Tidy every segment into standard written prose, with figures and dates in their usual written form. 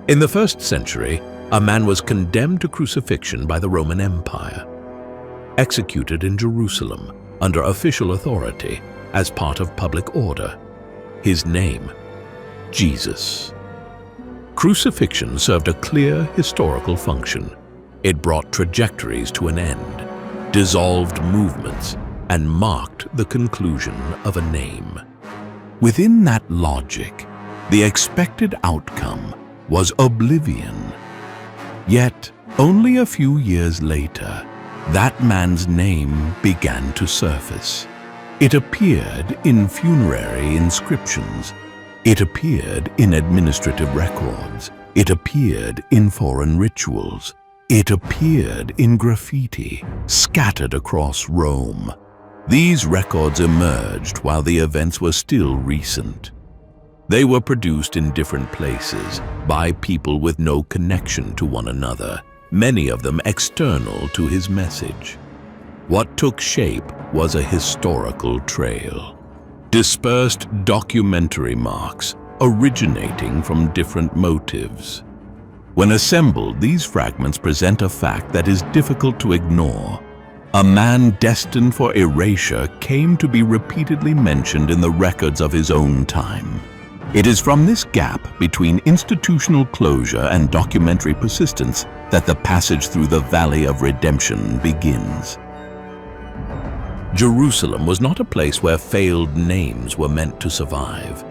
In the 1st century, a man was condemned to crucifixion by the Roman Empire, executed in Jerusalem under official authority as part of public order. His name, Jesus. Crucifixion served a clear historical function. It brought trajectories to an end, dissolved movements, and marked the conclusion of a name. Within that logic, the expected outcome was oblivion. Yet, only a few years later, that man's name began to surface. It appeared in funerary inscriptions. It appeared in administrative records. It appeared in foreign rituals. It appeared in graffiti scattered across Rome. These records emerged while the events were still recent. They were produced in different places by people with no connection to one another, many of them external to his message. What took shape was a historical trail. Dispersed documentary marks originating from different motives. When assembled, these fragments present a fact that is difficult to ignore. A man destined for erasure came to be repeatedly mentioned in the records of his own time. It is from this gap between institutional closure and documentary persistence that the passage through the Valley of Redemption begins. Jerusalem was not a place where failed names were meant to survive.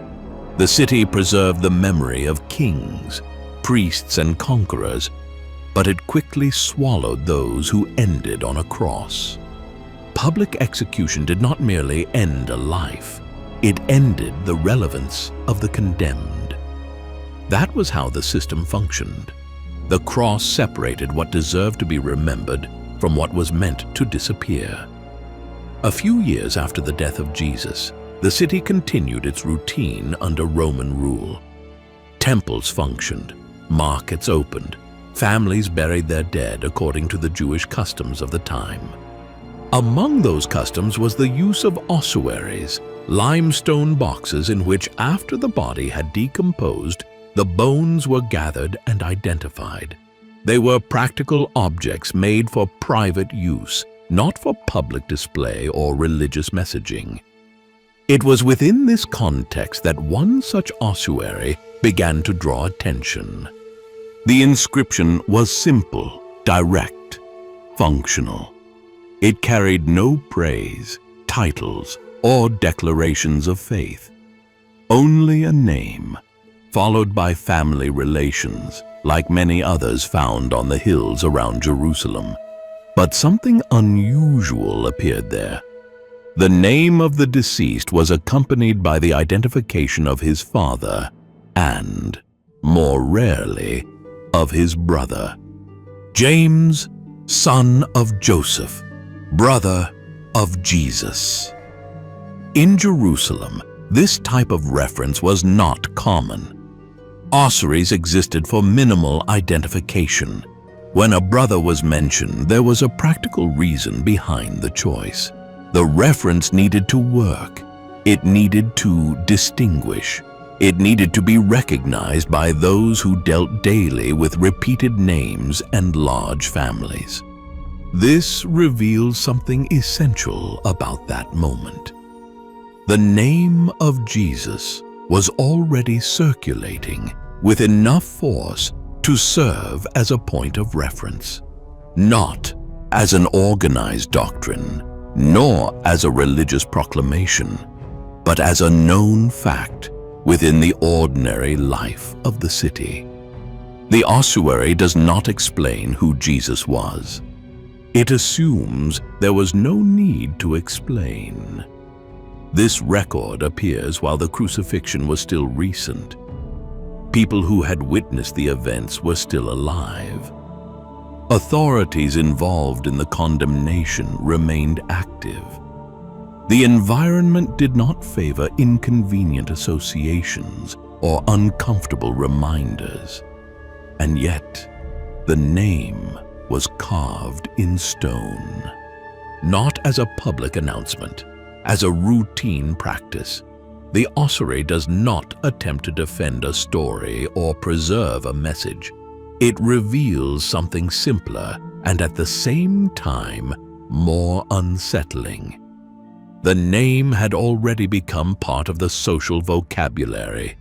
The city preserved the memory of kings, priests, and conquerors, but it quickly swallowed those who ended on a cross. Public execution did not merely end a life, it ended the relevance of the condemned. That was how the system functioned. The cross separated what deserved to be remembered from what was meant to disappear. A few years after the death of Jesus, the city continued its routine under Roman rule. Temples functioned, markets opened, families buried their dead according to the Jewish customs of the time. Among those customs was the use of ossuaries, limestone boxes in which, after the body had decomposed, the bones were gathered and identified. They were practical objects made for private use, not for public display or religious messaging. It was within this context that one such ossuary began to draw attention. The inscription was simple, direct, functional. It carried no praise, titles, or declarations of faith. Only a name, followed by family relations, like many others found on the hills around Jerusalem. But something unusual appeared there. The name of the deceased was accompanied by the identification of his father and, more rarely, of his brother. James, son of Joseph, brother of Jesus. In Jerusalem, this type of reference was not common. Ossuaries existed for minimal identification. When a brother was mentioned, there was a practical reason behind the choice. The reference needed to work. It needed to distinguish. It needed to be recognized by those who dealt daily with repeated names and large families. This reveals something essential about that moment. The name of Jesus was already circulating with enough force to serve as a point of reference, not as an organized doctrine, nor as a religious proclamation, but as a known fact within the ordinary life of the city. The ossuary does not explain who Jesus was. It assumes there was no need to explain. This record appears while the crucifixion was still recent. People who had witnessed the events were still alive. Authorities involved in the condemnation remained active. The environment did not favor inconvenient associations or uncomfortable reminders. And yet, the name was carved in stone. Not as a public announcement, as a routine practice. The ossuary does not attempt to defend a story or preserve a message. It reveals something simpler and at the same time more unsettling. The name had already become part of the social vocabulary.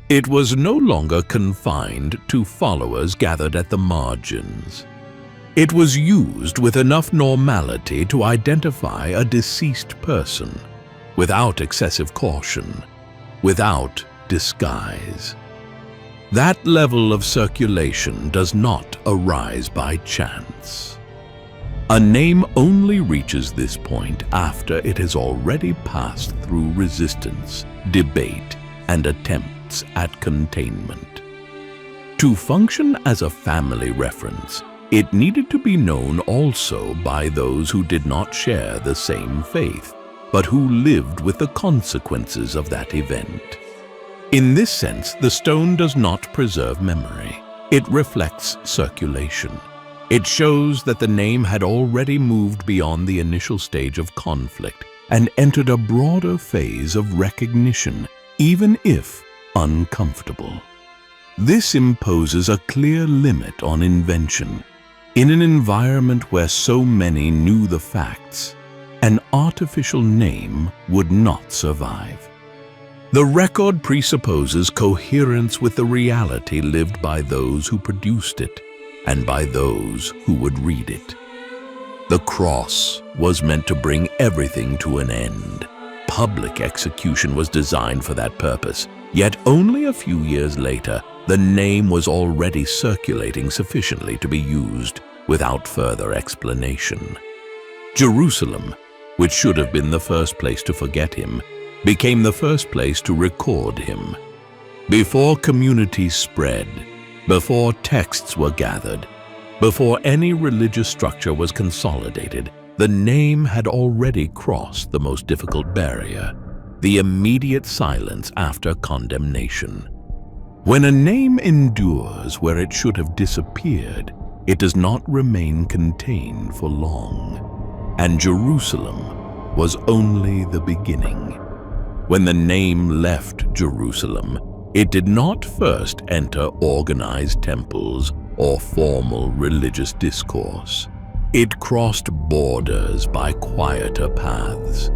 It was no longer confined to followers gathered at the margins. It was used with enough normality to identify a deceased person, without excessive caution, without disguise. That level of circulation does not arise by chance. A name only reaches this point after it has already passed through resistance, debate, and attempts at containment. To function as a family reference, it needed to be known also by those who did not share the same faith, but who lived with the consequences of that event. In this sense, the stone does not preserve memory. It reflects circulation. It shows that the name had already moved beyond the initial stage of conflict and entered a broader phase of recognition, even if uncomfortable. This imposes a clear limit on invention. In an environment where so many knew the facts, an artificial name would not survive. The record presupposes coherence with the reality lived by those who produced it and by those who would read it. The cross was meant to bring everything to an end. Public execution was designed for that purpose, yet only a few years later, the name was already circulating sufficiently to be used without further explanation. Jerusalem, which should have been the first place to forget him, became the first place to record him. Before communities spread, before texts were gathered, before any religious structure was consolidated, the name had already crossed the most difficult barrier, the immediate silence after condemnation. When a name endures where it should have disappeared, it does not remain contained for long. And Jerusalem was only the beginning. When the name left Jerusalem, it did not first enter organized temples or formal religious discourse. It crossed borders by quieter paths,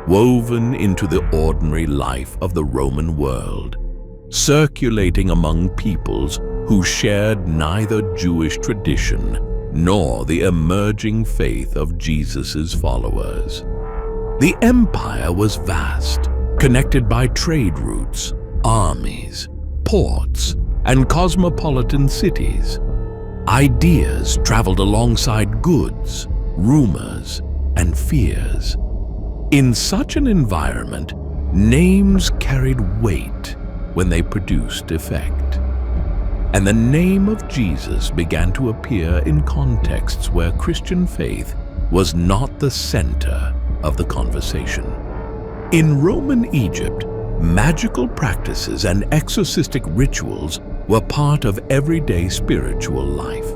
woven into the ordinary life of the Roman world, circulating among peoples who shared neither Jewish tradition nor the emerging faith of Jesus' followers. The empire was vast, connected by trade routes, armies, ports, and cosmopolitan cities. Ideas traveled alongside goods, rumors, and fears. In such an environment, names carried weight when they produced effect. And the name of Jesus began to appear in contexts where Christian faith was not the center of the conversation. In Roman Egypt, magical practices and exorcistic rituals were part of everyday spiritual life.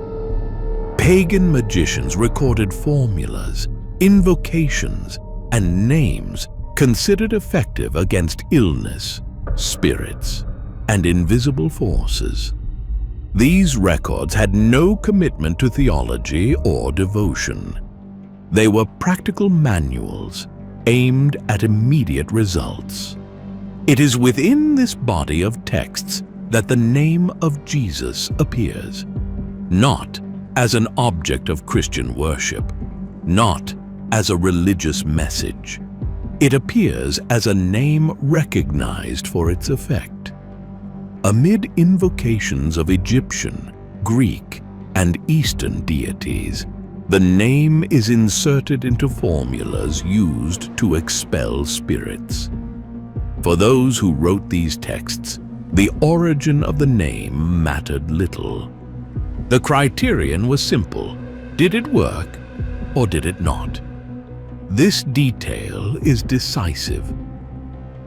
Pagan magicians recorded formulas, invocations, and names considered effective against illness, spirits, and invisible forces. These records had no commitment to theology or devotion. They were practical manuals aimed at immediate results. It is within this body of texts that the name of Jesus appears, not as an object of Christian worship, not as a religious message. It appears as a name recognized for its effect. Amid invocations of Egyptian, Greek, and Eastern deities, the name is inserted into formulas used to expel spirits. For those who wrote these texts, the origin of the name mattered little. The criterion was simple: did it work or did it not? This detail is decisive.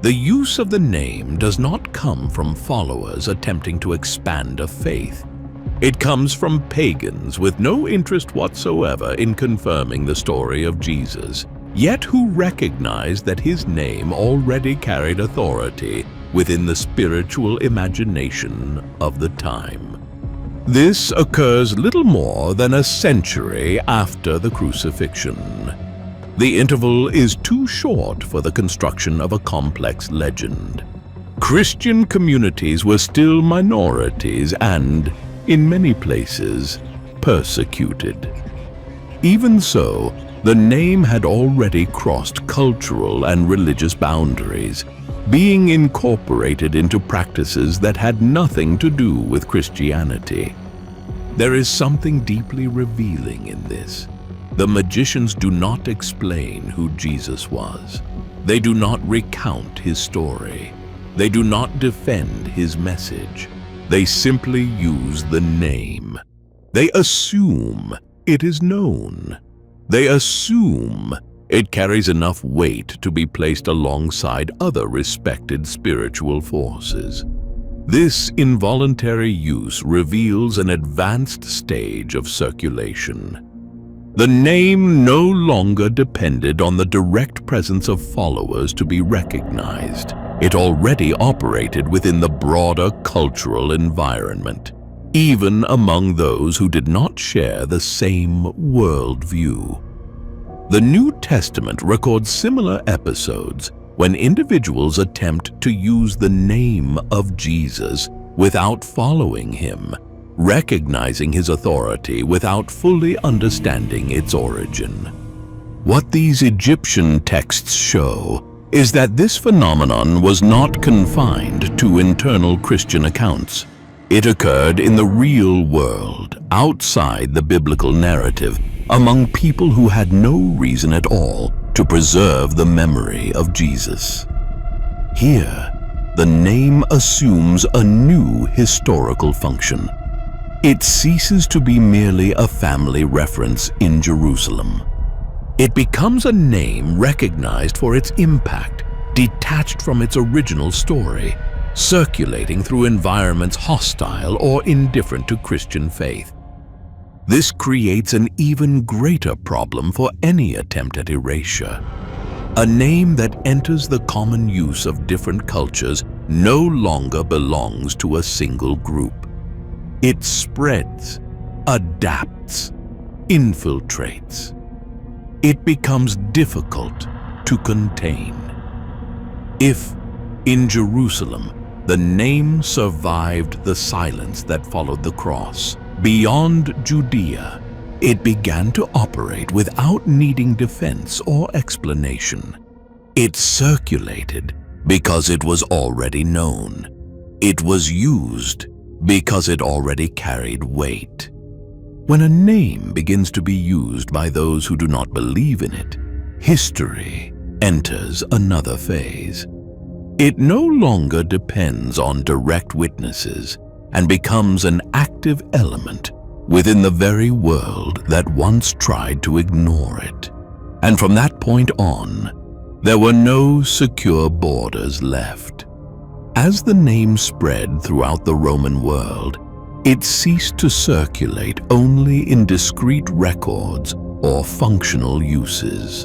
The use of the name does not come from followers attempting to expand a faith. It comes from pagans with no interest whatsoever in confirming the story of Jesus yet who recognized that his name already carried authority within the spiritual imagination of the time. This occurs little more than a century after the Crucifixion. The interval is too short for the construction of a complex legend. Christian communities were still minorities and, in many places, persecuted. Even so, the name had already crossed cultural and religious boundaries, being incorporated into practices that had nothing to do with Christianity. There is something deeply revealing in this. The magicians do not explain who Jesus was. They do not recount his story. They do not defend his message. They simply use the name. They assume it is known. They assume it carries enough weight to be placed alongside other respected spiritual forces. This involuntary use reveals an advanced stage of circulation. The name no longer depended on the direct presence of followers to be recognized. It already operated within the broader cultural environment, even among those who did not share the same worldview. The New Testament records similar episodes when individuals attempt to use the name of Jesus without following him, recognizing his authority without fully understanding its origin. What these Egyptian texts show is that this phenomenon was not confined to internal Christian accounts. It occurred in the real world, outside the biblical narrative, among people who had no reason at all to preserve the memory of Jesus. Here, the name assumes a new historical function. It ceases to be merely a family reference in Jerusalem. It becomes a name recognized for its impact, detached from its original story, circulating through environments hostile or indifferent to Christian faith. This creates an even greater problem for any attempt at erasure. A name that enters the common use of different cultures no longer belongs to a single group. It spreads, adapts, infiltrates. It becomes difficult to contain. If, in Jerusalem, the name survived the silence that followed the cross, beyond Judea, it began to operate without needing defense or explanation. It circulated because it was already known. It was used because it already carried weight. When a name begins to be used by those who do not believe in it, history enters another phase. It no longer depends on direct witnesses and becomes an active element within the very world that once tried to ignore it. And from that point on, there were no secure borders left. As the name spread throughout the Roman world, it ceased to circulate only in discrete records or functional uses.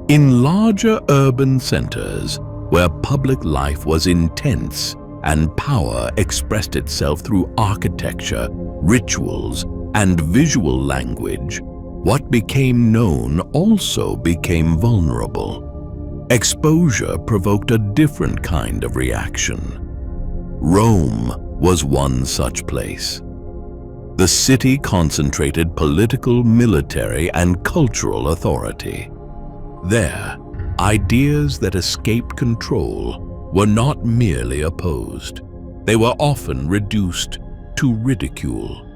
In larger urban centers, where public life was intense and power expressed itself through architecture, rituals, and visual language, what became known also became vulnerable. Exposure provoked a different kind of reaction. Rome was one such place. The city concentrated political, military, and cultural authority. There, ideas that escaped control were not merely opposed. They were often reduced to ridicule.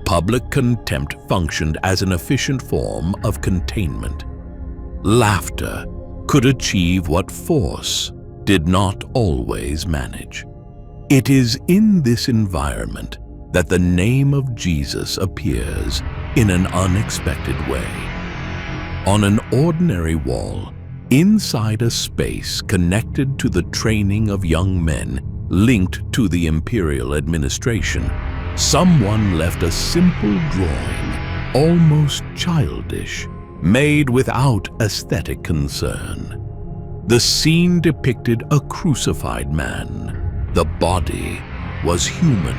Public contempt functioned as an efficient form of containment. Laughter could achieve what force did not always manage. It is in this environment that the name of Jesus appears in an unexpected way. On an ordinary wall, inside a space connected to the training of young men linked to the imperial administration, someone left a simple drawing, almost childish, made without aesthetic concern. The scene depicted a crucified man. The body was human.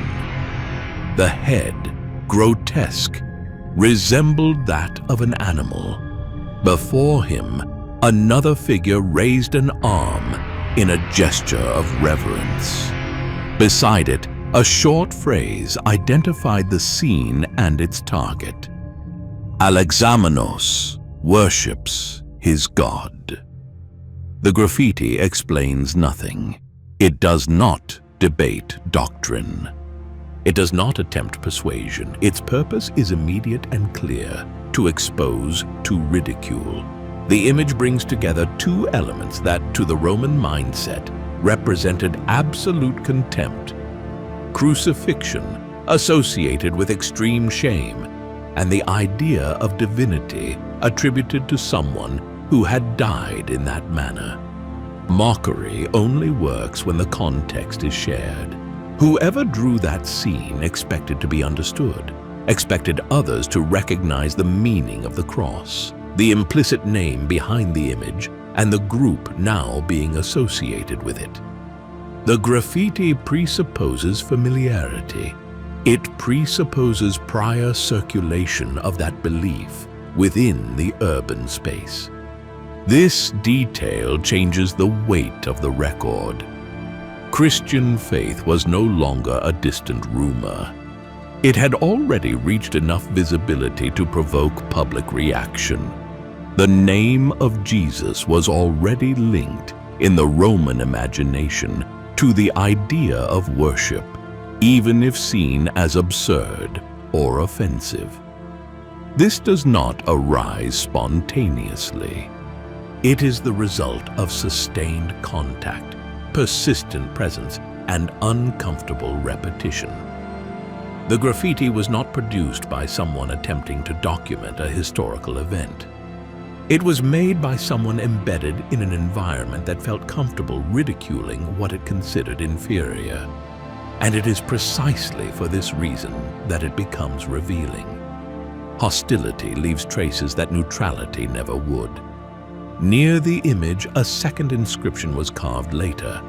The head, grotesque, resembled that of an animal. Before him, another figure raised an arm in a gesture of reverence. Beside it, a short phrase identified the scene and its target. Alexamenos worships his god. The graffiti explains nothing. It does not debate doctrine. It does not attempt persuasion. Its purpose is immediate and clear: to expose, to ridicule. The image brings together two elements that, to the Roman mindset, represented absolute contempt: crucifixion, associated with extreme shame, and the idea of divinity attributed to someone who had died in that manner. Mockery only works when the context is shared. Whoever drew that scene expected to be understood, expected others to recognize the meaning of the cross, the implicit name behind the image, and the group now being associated with it. The graffiti presupposes familiarity. It presupposes prior circulation of that belief within the urban space. This detail changes the weight of the record. Christian faith was no longer a distant rumor. It had already reached enough visibility to provoke public reaction. The name of Jesus was already linked in the Roman imagination to the idea of worship, even if seen as absurd or offensive. This does not arise spontaneously. It is the result of sustained contact, persistent presence, and uncomfortable repetition. The graffiti was not produced by someone attempting to document a historical event. It was made by someone embedded in an environment that felt comfortable ridiculing what it considered inferior. And it is precisely for this reason that it becomes revealing. Hostility leaves traces that neutrality never would. Near the image, a second inscription was carved later.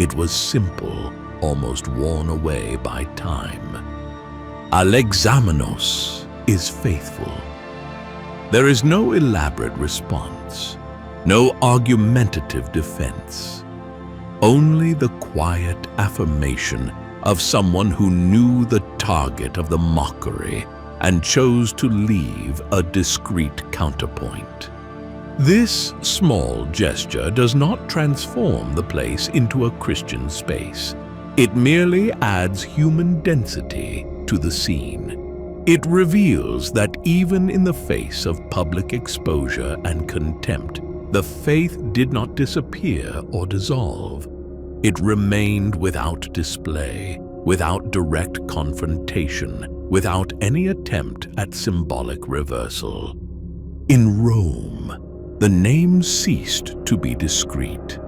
It was simple, almost worn away by time. Alexamenos is faithful. There is no elaborate response, no argumentative defense. Only the quiet affirmation of someone who knew the target of the mockery and chose to leave a discreet counterpoint. This small gesture does not transform the place into a Christian space. It merely adds human density to the scene. It reveals that even in the face of public exposure and contempt, the faith did not disappear or dissolve. It remained without display, without direct confrontation, without any attempt at symbolic reversal. In Rome, the name ceased to be discreet.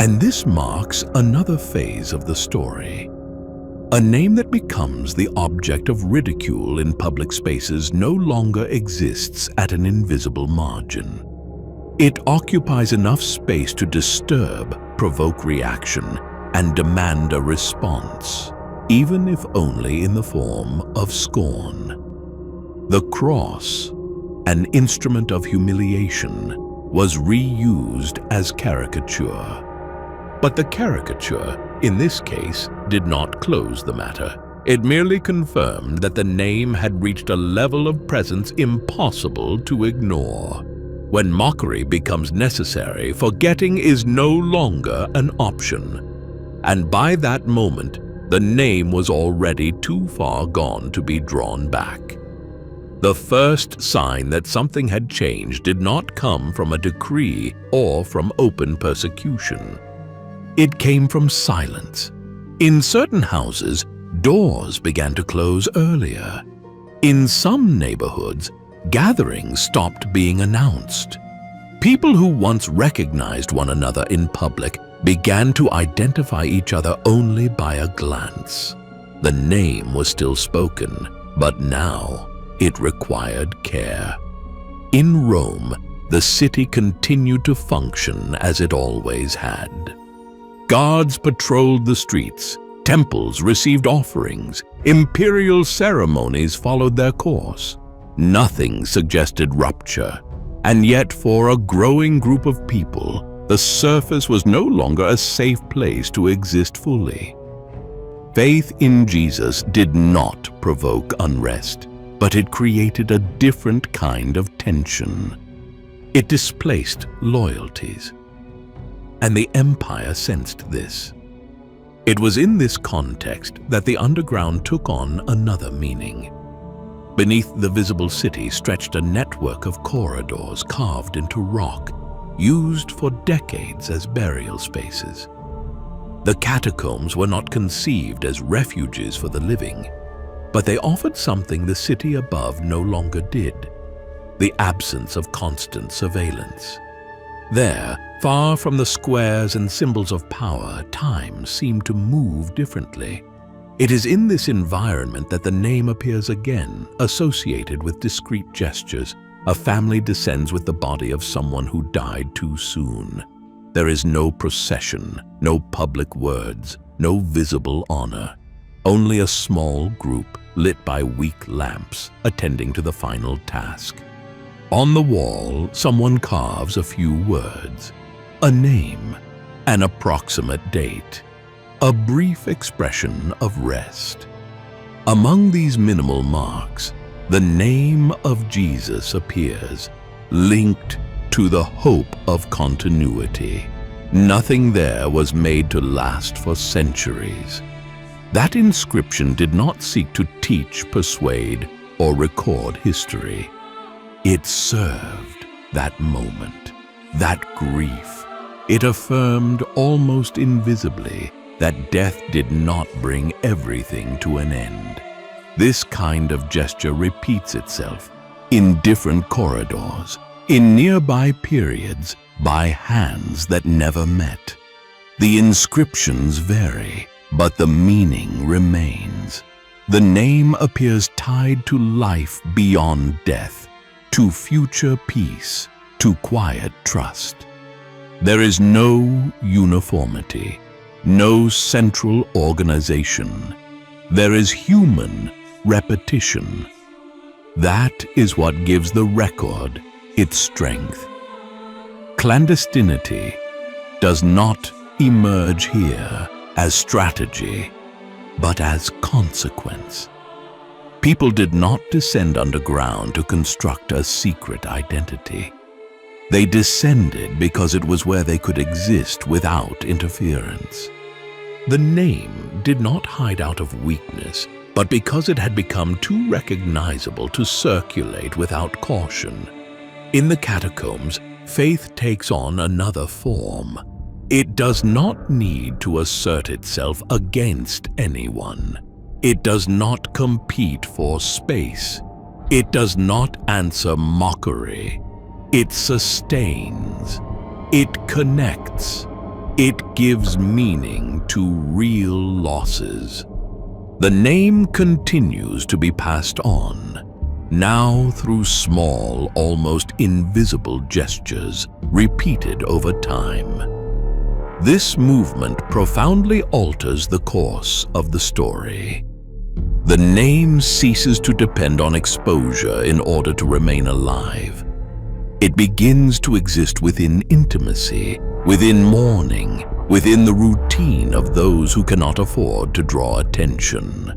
And this marks another phase of the story. A name that becomes the object of ridicule in public spaces no longer exists at an invisible margin. It occupies enough space to disturb, provoke reaction, and demand a response, even if only in the form of scorn. The cross, an instrument of humiliation, was reused as caricature. But the caricature, in this case, did not close the matter. It merely confirmed that the name had reached a level of presence impossible to ignore. When mockery becomes necessary, forgetting is no longer an option. And by that moment, the name was already too far gone to be drawn back. The first sign that something had changed did not come from a decree or from open persecution. It came from silence. In certain houses, doors began to close earlier. In some neighborhoods, gatherings stopped being announced. People who once recognized one another in public began to identify each other only by a glance. The name was still spoken, but now it required care. In Rome, the city continued to function as it always had. Guards patrolled the streets, temples received offerings, imperial ceremonies followed their course. Nothing suggested rupture, and yet for a growing group of people, the surface was no longer a safe place to exist fully. Faith in Jesus did not provoke unrest, but it created a different kind of tension. It displaced loyalties, and the empire sensed this. It was in this context that the underground took on another meaning. Beneath the visible city stretched a network of corridors carved into rock, used for decades as burial spaces. The catacombs were not conceived as refuges for the living, but they offered something the city above no longer did: the absence of constant surveillance. There, far from the squares and symbols of power, time seemed to move differently. It is in this environment that the name appears again, associated with discreet gestures. A family descends with the body of someone who died too soon. There is no procession, no public words, no visible honor. Only a small group, lit by weak lamps, attending to the final task. On the wall, someone carves a few words, a name, an approximate date, a brief expression of rest. Among these minimal marks, the name of Jesus appears, linked to the hope of continuity. Nothing there was made to last for centuries. That inscription did not seek to teach, persuade, or record history. It served that moment, that grief. It affirmed almost invisibly that death did not bring everything to an end. This kind of gesture repeats itself in different corridors, in nearby periods, by hands that never met. The inscriptions vary, but the meaning remains. The name appears tied to life beyond death, to future peace, to quiet trust. There is no uniformity, no central organization. There is human repetition. That is what gives the record its strength. Clandestinity does not emerge here as strategy, but as consequence. People did not descend underground to construct a secret identity. They descended because it was where they could exist without interference. The name did not hide out of weakness, but because it had become too recognizable to circulate without caution. In the catacombs, faith takes on another form. It does not need to assert itself against anyone. It does not compete for space. It does not answer mockery. It sustains. It connects. It gives meaning to real losses. The name continues to be passed on, now through small, almost invisible gestures repeated over time. This movement profoundly alters the course of the story. The name ceases to depend on exposure in order to remain alive. It begins to exist within intimacy, within mourning, within the routine of those who cannot afford to draw attention.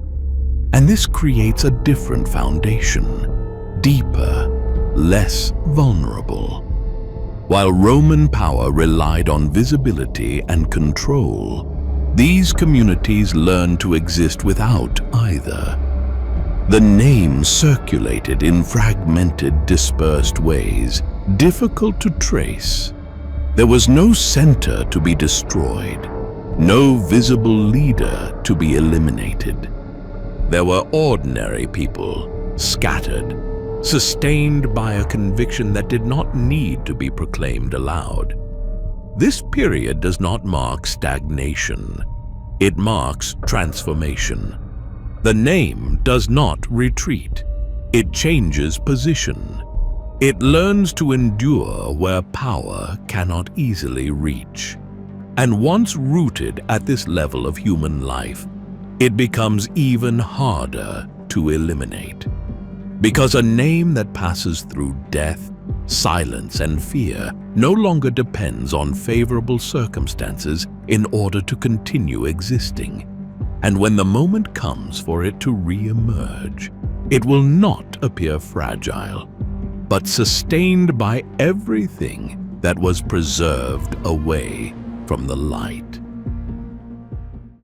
And this creates a different foundation, deeper, less vulnerable. While Roman power relied on visibility and control, these communities learned to exist without either. The name circulated in fragmented, dispersed ways, difficult to trace. There was no center to be destroyed, no visible leader to be eliminated. There were ordinary people, scattered, sustained by a conviction that did not need to be proclaimed aloud. This period does not mark stagnation. It marks transformation. The name does not retreat. It changes position. It learns to endure where power cannot easily reach. And once rooted at this level of human life, it becomes even harder to eliminate. Because a name that passes through death, silence, and fear no longer depends on favorable circumstances in order to continue existing. And when the moment comes for it to re-emerge, it will not appear fragile, but sustained by everything that was preserved away from the light.